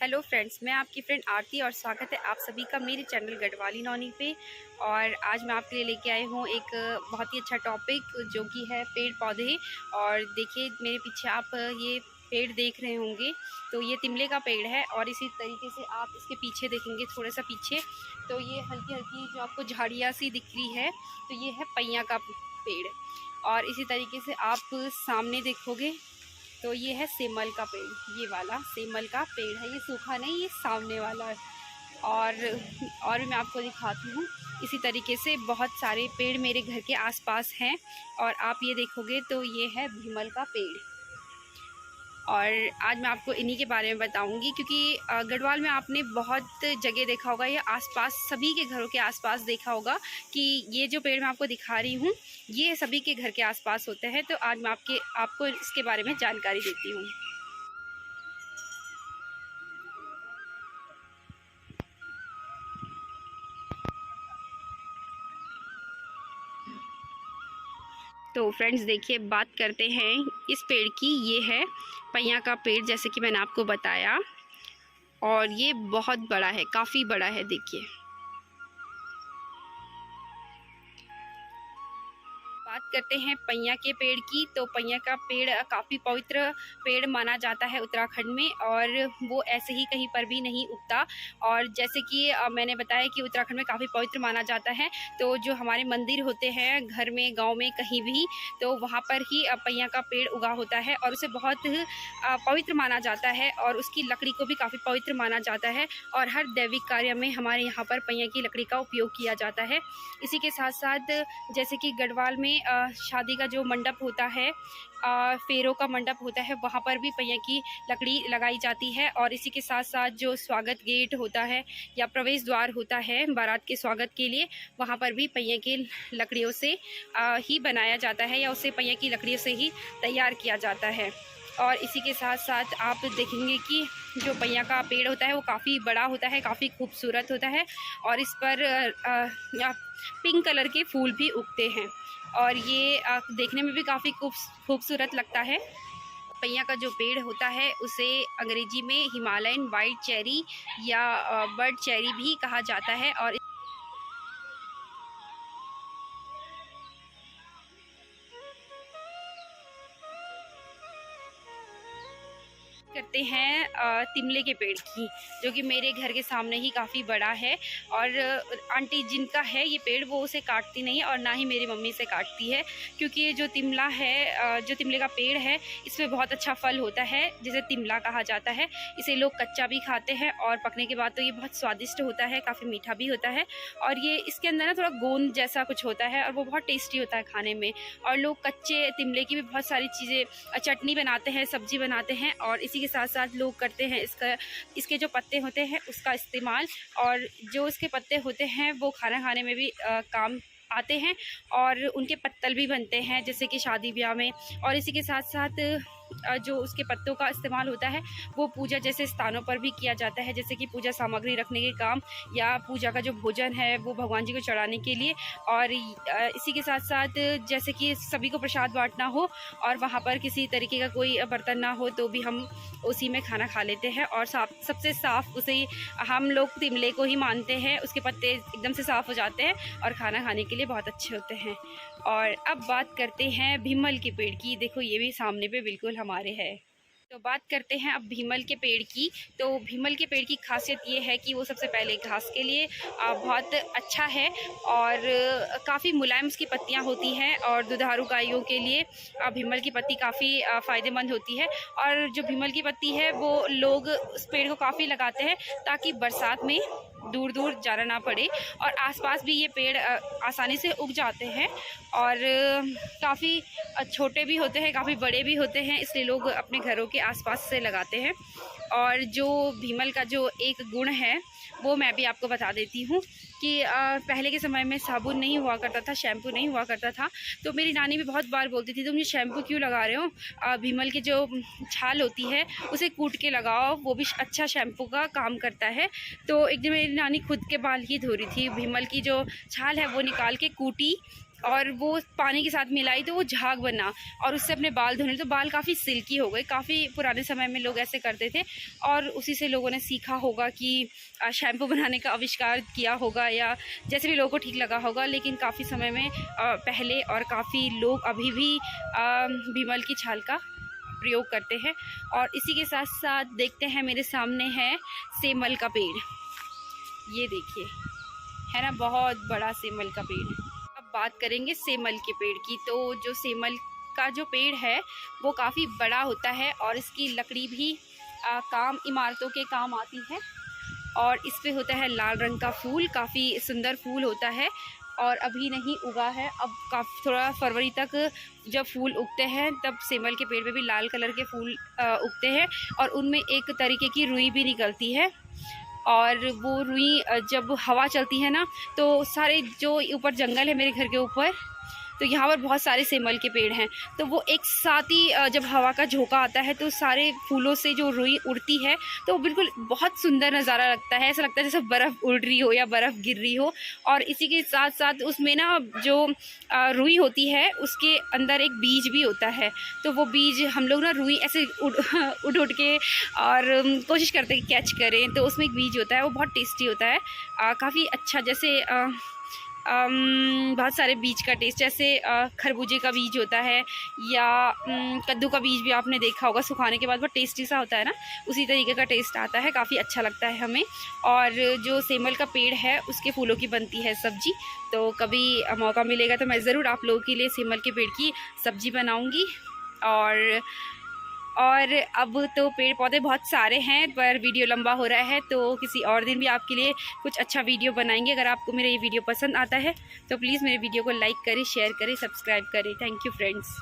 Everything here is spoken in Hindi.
हेलो फ्रेंड्स, मैं आपकी फ्रेंड आरती और स्वागत है आप सभी का मेरे चैनल गढ़वाली नौनी पे। और आज मैं आपके लिए लेके आई हूँ एक बहुत ही अच्छा टॉपिक जो कि है पेड़ पौधे। और देखिए मेरे पीछे आप ये पेड़ देख रहे होंगे, तो ये तिमले का पेड़ है। और इसी तरीके से आप इसके पीछे देखेंगे, थोड़ा सा पीछे, तो ये हल्की हल्की जो आपको झाड़ियाँ सी दिख रही है, तो ये है पैया का पेड़। और इसी तरीके से आप सामने देखोगे तो ये है सेमल का पेड़, ये वाला सेमल का पेड़ है। ये सूखा नहीं, ये सामने वाला है। और मैं आपको दिखाती हूँ। इसी तरीके से बहुत सारे पेड़ मेरे घर के आसपास हैं। और आप ये देखोगे तो ये है भीमल का पेड़। और आज मैं आपको इन्हीं के बारे में बताऊंगी, क्योंकि गढ़वाल में आपने बहुत जगह देखा होगा, या आसपास सभी के घरों के आसपास देखा होगा कि ये जो पेड़ मैं आपको दिखा रही हूँ ये सभी के घर के आसपास होते हैं। तो आज मैं आपको इसके बारे में जानकारी देती हूँ। तो फ्रेंड्स देखिए, बात करते हैं इस पेड़ की। ये है पैया का पेड़, जैसे कि मैंने आपको बताया। और ये बहुत बड़ा है, काफ़ी बड़ा है। देखिए, बात करते हैं पैया के पेड़ की। तो पैया का पेड़ काफ़ी पवित्र पेड़ माना जाता है उत्तराखंड में, और वो ऐसे ही कहीं पर भी नहीं उगता। और जैसे कि मैंने बताया कि उत्तराखंड में काफ़ी पवित्र माना जाता है, तो जो हमारे मंदिर होते हैं घर में, गांव में, कहीं भी, तो वहाँ पर ही पैया का पेड़ उगा होता है। और उसे बहुत पवित्र माना जाता है, और उसकी लकड़ी को भी काफ़ी पवित्र माना जाता है। और हर दैविक कार्य में हमारे यहाँ पर पैया की लकड़ी का उपयोग किया जाता है। इसी के साथ साथ जैसे कि गढ़वाल में शादी का जो मंडप होता है, फेरों का मंडप होता है, वहाँ पर भी पैया की लकड़ी लगाई जाती है। और इसी के साथ साथ जो स्वागत गेट होता है या प्रवेश द्वार होता है बारात के स्वागत के लिए, वहाँ पर भी पैया की लकड़ियों से ही बनाया जाता है, या उसे पैया की लकड़ियों से ही तैयार किया जाता है। और इसी के साथ साथ आप देखेंगे कि जो पैया का पेड़ होता है वो काफ़ी बड़ा होता है, काफ़ी खूबसूरत होता है। और इस पर पिंक कलर के फूल भी उगते हैं, और ये देखने में भी काफ़ी खूबसूरत लगता है। पैया का जो पेड़ होता है उसे अंग्रेजी में हिमालयन वाइट चेरी या बर्ड चेरी भी कहा जाता है। और करते हैं तिमले के पेड़ की, जो कि मेरे घर के सामने ही काफ़ी बड़ा है। और आंटी जिनका है ये पेड़, वो उसे काटती नहीं है, और ना ही मेरी मम्मी से काटती है, क्योंकि ये जो तिमला है, जो तिमले का पेड़ है, इसमें बहुत अच्छा फल होता है, जिसे तिमला कहा जाता है। इसे लोग कच्चा भी खाते हैं, और पकने के बाद तो ये बहुत स्वादिष्ट होता है, काफ़ी मीठा भी होता है। और ये इसके अंदर ना थोड़ा गोंद जैसा कुछ होता है, और वो बहुत टेस्टी होता है खाने में। और लोग कच्चे तिमले की भी बहुत सारी चीज़ें, चटनी बनाते हैं, सब्जी बनाते हैं। और इसी के साथ साथ लोग करते हैं इसके जो पत्ते होते हैं उसका इस्तेमाल, और जो इसके पत्ते होते हैं वो खाना खाने में भी काम आते हैं। और उनके पत्तल भी बनते हैं, जैसे कि शादी ब्याह में। और इसी के साथ साथ जो उसके पत्तों का इस्तेमाल होता है वो पूजा जैसे स्थानों पर भी किया जाता है, जैसे कि पूजा सामग्री रखने के काम, या पूजा का जो भोजन है वो भगवान जी को चढ़ाने के लिए। और इसी के साथ साथ जैसे कि सभी को प्रसाद बांटना हो, और वहाँ पर किसी तरीके का कोई बर्तन ना हो, तो भी हम उसी में खाना खा लेते हैं। और सबसे साफ़ उसे हम लोग तिमले को ही मानते हैं, उसके पत्ते एकदम से साफ़ हो जाते हैं और खाना खाने के लिए बहुत अच्छे होते हैं। और अब बात करते हैं भीमल के पेड़ की। देखो, ये भी सामने पे बिल्कुल हमारे है। तो बात करते हैं अब भीमल के पेड़ की। तो भीमल के पेड़ की खासियत ये है कि वो सबसे पहले घास के लिए बहुत अच्छा है, और काफ़ी मुलायम उसकी पत्तियां होती हैं। और दुधारू गायों के लिए भीमल की पत्ती काफ़ी फ़ायदेमंद होती है। और जो भीमल की पत्ती है वो लोग उस पेड़ को काफ़ी लगाते हैं, ताकि बरसात में दूर दूर जाना ना पड़े। और आसपास भी ये पेड़ आसानी से उग जाते हैं, और काफ़ी छोटे भी होते हैं, काफ़ी बड़े भी होते हैं, इसलिए लोग अपने घरों के आसपास से लगाते हैं। और जो भीमल का जो एक गुण है वो मैं भी आपको बता देती हूँ कि पहले के समय में साबुन नहीं हुआ करता था, शैम्पू नहीं हुआ करता था। तो मेरी नानी भी बहुत बार बोलती थी, तुम ये शैम्पू क्यों लगा रहे हो, भीमल की जो छाल होती है उसे कूट के लगाओ, वो भी अच्छा शैम्पू का काम करता है। तो एक दिन मेरी नानी खुद के बाल ही धो रही थी, भीमल की जो छाल है वो निकाल के कूटी, और वो पानी के साथ मिलाई तो वो झाग बना, और उससे अपने बाल धोने तो बाल काफ़ी सिल्की हो गए। काफ़ी पुराने समय में लोग ऐसे करते थे और उसी से लोगों ने सीखा होगा कि शैम्पू बनाने का आविष्कार किया होगा, या जैसे भी लोगों को ठीक लगा होगा। लेकिन काफ़ी समय में पहले और काफ़ी लोग अभी भी भीमल की छाल का प्रयोग करते हैं। और इसी के साथ साथ देखते हैं, मेरे सामने है सेमल का पेड़। ये देखिए, है ना, बहुत बड़ा सेमल का पेड़ है। अब बात करेंगे सेमल के पेड़ की। तो जो सेमल का जो पेड़ है वो काफ़ी बड़ा होता है और इसकी लकड़ी भी इमारतों के काम आती है। और इस पे होता है लाल रंग का फूल, काफ़ी सुंदर फूल होता है और अभी नहीं उगा है। अब काफ़ी थोड़ा फरवरी तक जब फूल उगते हैं तब सेमल के पेड़ पे भी लाल कलर के फूल उगते हैं और उनमें एक तरीके की रुई भी निकलती है। और वो रुई जब हवा चलती है ना तो सारे जो ऊपर जंगल है मेरे घर के ऊपर, तो यहाँ पर बहुत सारे सेमल के पेड़ हैं। तो वो एक साथ ही जब हवा का झोंका आता है तो सारे फूलों से जो रुई उड़ती है तो बिल्कुल बहुत सुंदर नज़ारा लगता है। ऐसा लगता है जैसे बर्फ़ उड़ रही हो या बर्फ़ गिर रही हो। और इसी के साथ साथ उसमें ना जो रुई होती है उसके अंदर एक बीज भी होता है। तो वो बीज हम लोग ना रुई ऐसे उड़ के और कोशिश करते हैं कैच करें। तो उसमें एक बीज होता है, वो बहुत टेस्टी होता है, काफ़ी अच्छा। जैसे बहुत सारे बीज का टेस्ट, जैसे खरबूजे का बीज होता है या कद्दू का बीज भी आपने देखा होगा, सुखाने के बाद बहुत टेस्टी सा होता है ना, उसी तरीके का टेस्ट आता है, काफ़ी अच्छा लगता है हमें। और जो सेमल का पेड़ है उसके फूलों की बनती है सब्जी। तो कभी मौका मिलेगा तो मैं ज़रूर आप लोगों के लिए सेमल के पेड़ की सब्जी बनाऊँगी। और अब तो पेड़ पौधे बहुत सारे हैं पर वीडियो लंबा हो रहा है, तो किसी और दिन भी आपके लिए कुछ अच्छा वीडियो बनाएंगे। अगर आपको मेरा ये वीडियो पसंद आता है तो प्लीज़ मेरे वीडियो को लाइक करें, शेयर करें, सब्सक्राइब करें। Thank you friends.